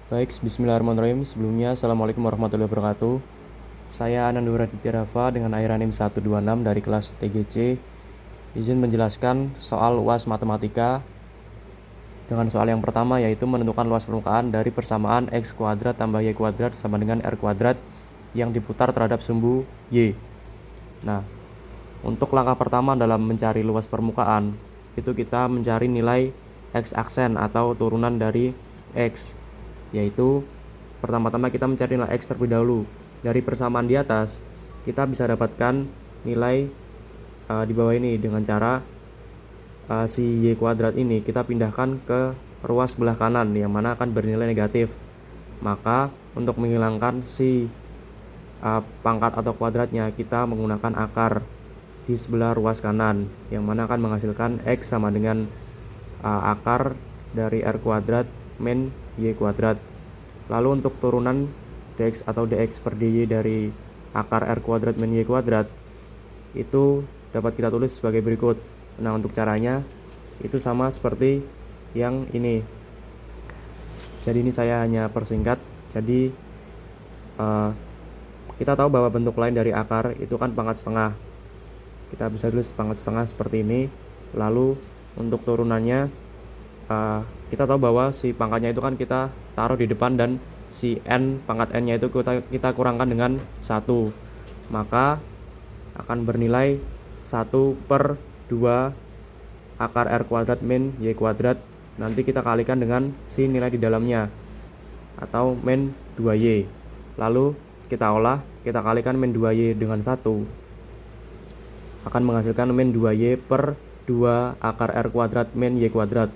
Baik, bismillahirrahmanirrahim. Sebelumnya, Assalamualaikum warahmatullahi wabarakatuh. Saya Anandura Raditya Rafa dengan airan NIM 126 dari kelas TGC. Izin menjelaskan soal UAS Matematika dengan soal yang pertama, yaitu menentukan luas permukaan dari persamaan X kuadrat tambah Y kuadrat sama dengan R kuadrat yang diputar terhadap sumbu Y. Nah, untuk langkah pertama dalam mencari luas permukaan, itu kita mencari nilai X aksen atau turunan dari X, yaitu pertama-tama kita mencari nilai X terlebih dahulu. Dari persamaan di atas, kita bisa dapatkan nilai di bawah ini dengan cara si Y kuadrat ini kita pindahkan ke ruas sebelah kanan yang mana akan bernilai negatif. Maka untuk menghilangkan si pangkat atau kuadratnya, kita menggunakan akar di sebelah ruas kanan yang mana akan menghasilkan X sama dengan akar dari R kuadrat min Y kuadrat. Lalu untuk turunan dx atau dx per dy dari akar R kuadrat min Y kuadrat itu dapat kita tulis sebagai berikut. Nah, untuk caranya itu sama seperti yang ini. Jadi ini saya hanya persingkat. Jadi kita tahu bahwa bentuk lain dari akar itu kan pangkat setengah. Kita bisa tulis pangkat setengah seperti ini. Lalu untuk turunannya kita tahu bahwa si pangkatnya itu kan kita taruh di depan dan si n, pangkat n nya itu kita kurangkan dengan 1, maka akan bernilai 1/2 akar R kuadrat min Y kuadrat. Nanti kita kalikan dengan si nilai di dalamnya atau min 2Y, lalu kita olah, kita kalikan min 2Y dengan 1 akan menghasilkan min 2Y per 2 akar R kuadrat min Y kuadrat.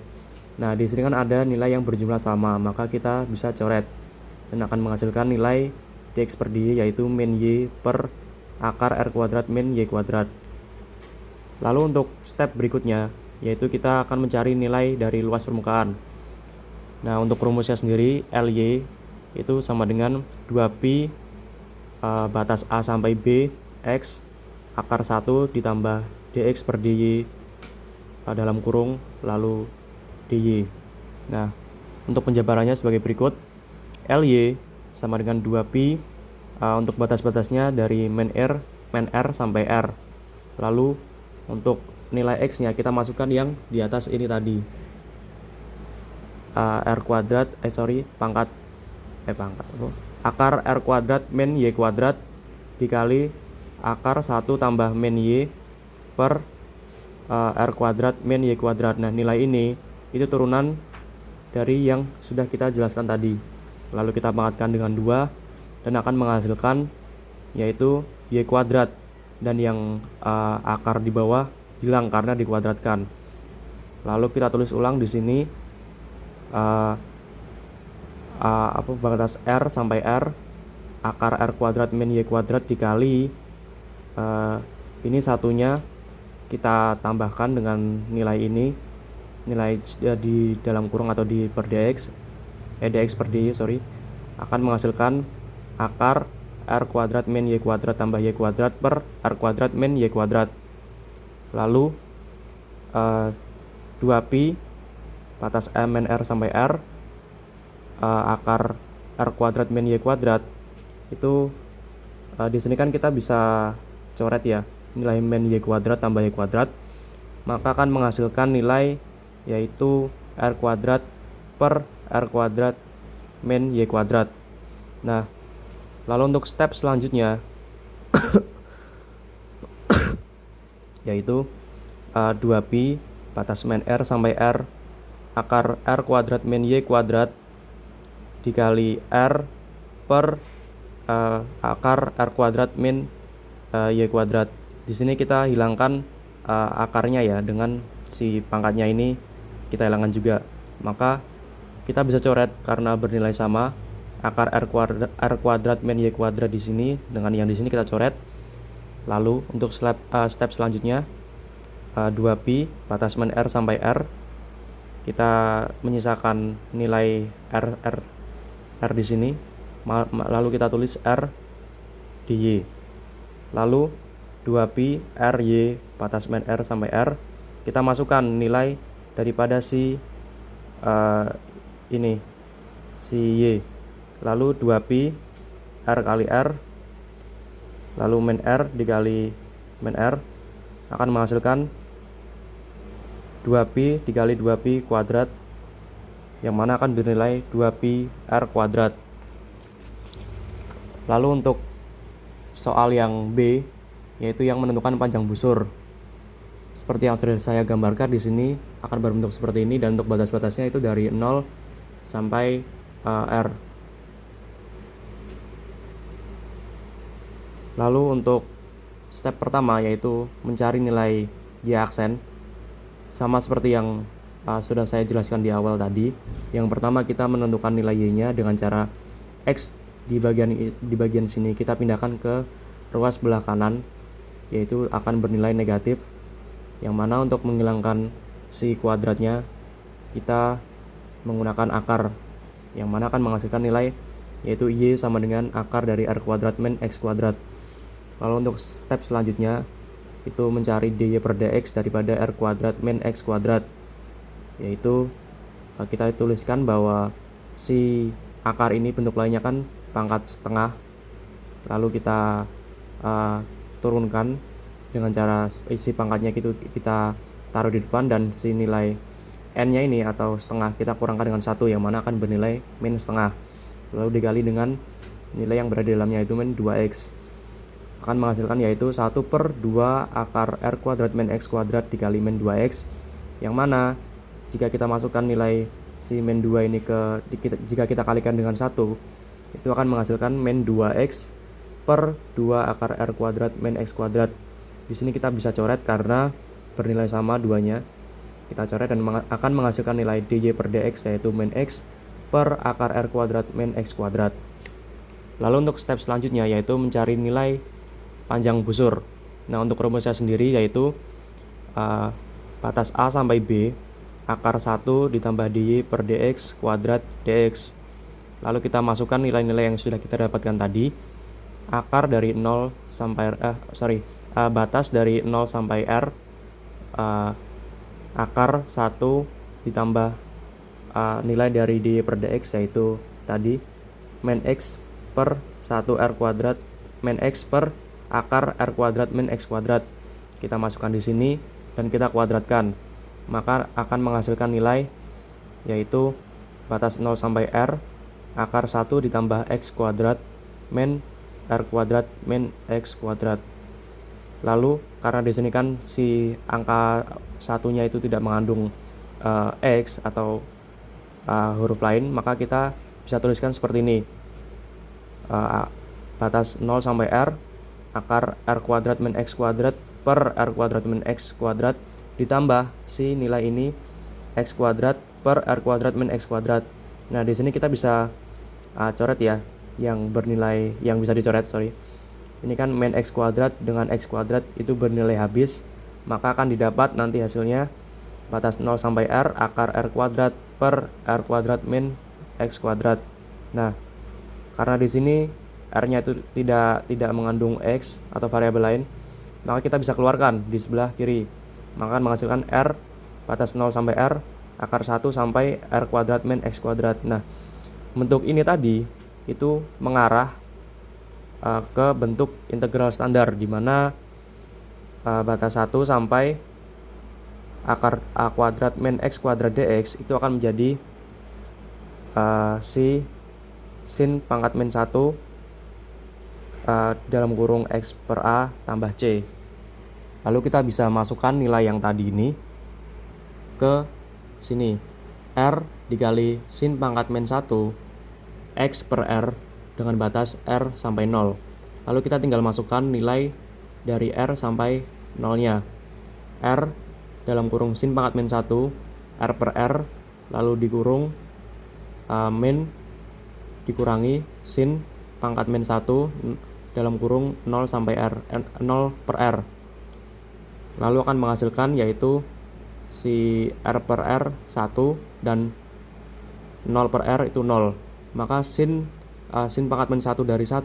Nah, di sini kan ada nilai yang berjumlah sama, maka kita bisa coret dan akan menghasilkan nilai dx per dy yaitu min y per akar R kuadrat min Y kuadrat. Lalu untuk step berikutnya, yaitu kita akan mencari nilai dari luas permukaan. Nah, untuk rumusnya sendiri, Ly itu sama dengan 2pi batas A sampai B X akar 1 ditambah dx per dy dalam kurung lalu dy. Nah, untuk penjabarannya sebagai berikut. Ly sama dengan 2pi untuk batas-batasnya dari min R sampai R. Lalu untuk nilai X nya kita masukkan yang di atas ini tadi, R kuadrat akar R kuadrat min Y kuadrat dikali akar 1 tambah min Y per R kuadrat min Y kuadrat. Nah, nilai ini itu turunan dari yang sudah kita jelaskan tadi. Lalu kita pangkatkan dengan 2 dan akan menghasilkan yaitu Y kuadrat, dan yang akar di bawah hilang karena dikuadratkan. Lalu kita tulis ulang di sini batas R sampai R akar R kuadrat min Y kuadrat dikali ini satunya kita tambahkan dengan nilai ini, nilai di dalam kurung atau di per dx per dy akan menghasilkan akar R kuadrat min Y kuadrat tambah Y kuadrat per R kuadrat min Y kuadrat. Lalu 2pi batas M min R sampai R akar R kuadrat min Y kuadrat itu di sini kan kita bisa coret ya, nilai min Y kuadrat tambah Y kuadrat, maka akan menghasilkan nilai yaitu R kuadrat per R kuadrat min Y kuadrat. Nah, lalu untuk step selanjutnya yaitu 2pi batas min R sampai R akar R kuadrat min Y kuadrat dikali R per akar R kuadrat min Y kuadrat. Di sini kita hilangkan akarnya ya, dengan si pangkatnya ini kita hilangkan juga, maka kita bisa coret karena bernilai sama. Akar R kuadrat min Y kuadrat di sini dengan yang di sini kita coret. Lalu untuk step selanjutnya 2pi batas min R sampai R, kita menyisakan nilai R di sini, lalu kita tulis R dy. Lalu 2pi ry batas min R sampai R, kita masukkan nilai daripada si ini si Y. Lalu 2pi R kali R, lalu min R dikali min R akan menghasilkan 2pi dikali 2pi kuadrat, yang mana akan bernilai 2pi R kuadrat. Lalu untuk soal yang B, yaitu yang menentukan panjang busur. Seperti yang sudah saya gambarkan di sini akan berbentuk seperti ini, dan untuk batas-batasnya itu dari 0 sampai R. Lalu untuk step pertama yaitu mencari nilai Y aksen, sama seperti yang sudah saya jelaskan di awal tadi. Yang pertama kita menentukan nilai Y-nya dengan cara X di bagian sini kita pindahkan ke ruas sebelah kanan, yaitu akan bernilai negatif, yang mana untuk menghilangkan si kuadratnya kita menggunakan akar, yang mana akan menghasilkan nilai yaitu Y sama dengan akar dari R kuadrat min X kuadrat. Lalu untuk step selanjutnya itu mencari dy per dx daripada R kuadrat min X kuadrat, yaitu kita tuliskan bahwa si akar ini bentuk lainnya kan pangkat setengah, lalu kita turunkan dengan cara isi pangkatnya kita taruh di depan, dan si nilai n-nya ini atau setengah kita kurangkan dengan 1, yang mana akan bernilai min setengah, lalu dikali dengan nilai yang berada di dalamnya yaitu min 2x, akan menghasilkan yaitu 1/2 akar R kuadrat min X kuadrat dikali min 2x, yang mana jika kita masukkan nilai si min 2 ini jika kita kalikan dengan 1, itu akan menghasilkan min 2x per 2 akar R kuadrat min X kuadrat. Di sini kita bisa coret karena bernilai sama duanya. Kita coret dan akan menghasilkan nilai dy per dx yaitu min x per akar R kuadrat min X kuadrat. Lalu untuk step selanjutnya yaitu mencari nilai panjang busur. Nah, untuk rumusnya sendiri yaitu batas A sampai B akar 1 ditambah dy per dx kuadrat dx. Lalu kita masukkan nilai-nilai yang sudah kita dapatkan tadi. Akar dari 0 sampai batas dari 0 sampai R, akar 1 ditambah nilai dari dy per dx yaitu tadi min x per 1 R kuadrat min x per akar R kuadrat min X kuadrat. Kita masukkan di sini dan kita kuadratkan, maka akan menghasilkan nilai yaitu batas 0 sampai R akar 1 ditambah X kuadrat min R kuadrat min X kuadrat. Lalu karena di sini kan si angka satunya itu tidak mengandung X atau huruf lain, maka kita bisa tuliskan seperti ini. Batas 0 sampai R akar R kuadrat min X kuadrat per R kuadrat min X kuadrat ditambah si nilai ini X kuadrat per R kuadrat min X kuadrat. Nah, di sini kita bisa coret ya, yang bisa dicoret, Ini kan min X kuadrat dengan X kuadrat itu bernilai habis, maka akan didapat nanti hasilnya batas 0 sampai R akar R kuadrat per R kuadrat min X kuadrat. Nah, karena di sini R-nya itu tidak mengandung X atau variabel lain, maka kita bisa keluarkan di sebelah kiri, maka akan menghasilkan R batas 0 sampai R akar 1 sampai R kuadrat min X kuadrat. Nah, bentuk ini tadi itu mengarah ke bentuk integral standar, di mana batas 1 sampai akar A kuadrat min X kuadrat dx itu akan menjadi si sin pangkat min 1 dalam kurung X per A tambah C. Lalu kita bisa masukkan nilai yang tadi ini ke sini. R dikali sin pangkat min 1 X per R dengan batas R sampai 0. Lalu kita tinggal masukkan nilai dari R sampai 0-nya. R dalam kurung sin pangkat min 1 R per R, lalu dikurung min dikurangi sin pangkat min 1 dalam kurung 0 sampai R, 0 per R. Lalu akan menghasilkan yaitu si R per R 1 dan 0 per R itu 0. Maka sin pangkat min 1 dari 1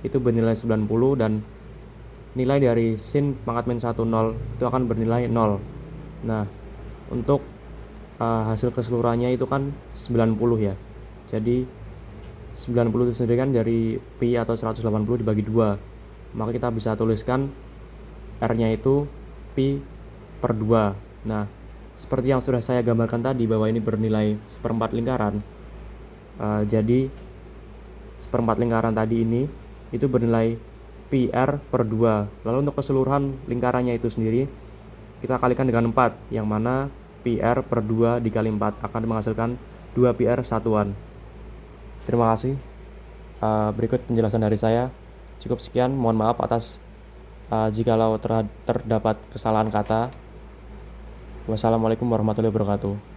itu bernilai 90, dan nilai dari sin pangkat min 1 0 itu akan bernilai 0. Nah, untuk hasil keseluruhannya itu kan 90 ya. Jadi 90 itu sendiri kan dari pi atau 180 dibagi 2. Maka kita bisa tuliskan R-nya itu pi per 2. Nah, seperti yang sudah saya gambarkan tadi bahwa ini bernilai seperempat lingkaran. Jadi seperempat lingkaran tadi ini itu bernilai pi R per 2. Lalu untuk keseluruhan lingkarannya itu sendiri kita kalikan dengan 4, yang mana pi R per 2 dikali 4 akan menghasilkan 2 pi R satuan. Terima kasih. Berikut penjelasan dari saya. Cukup sekian, mohon maaf atas jikalau terdapat kesalahan kata. Wassalamualaikum warahmatullahi wabarakatuh.